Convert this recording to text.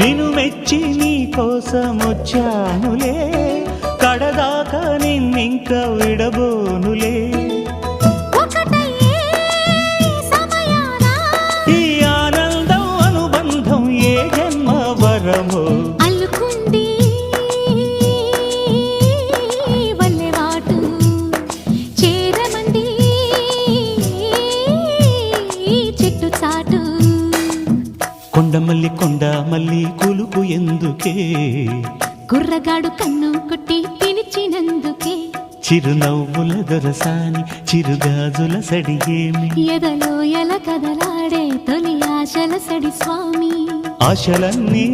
నిన్ను మెచ్చి నీ కోసం వచ్చానులే, కడదాకా నిన్నింక విడబోనులే. ఈ ఆనందం అనుబంధం ఏ జన్మ వరమో అల్లుకుంది వల్లెవాటు చేరమంది చెట్టు చాటు. కొండమల్లి కొండమల్లి కులుకు ఎందుకే, కుర్రగాడు కన్ను కొట్టి పిలిచినందుకే. చిరునవ్వుల దొరసాని చిరుగాజుల సడిగేమి, ఎదలో ఎల కదలాడే తొలి ఆశల సడి స్వామి. ఆశలన్నీ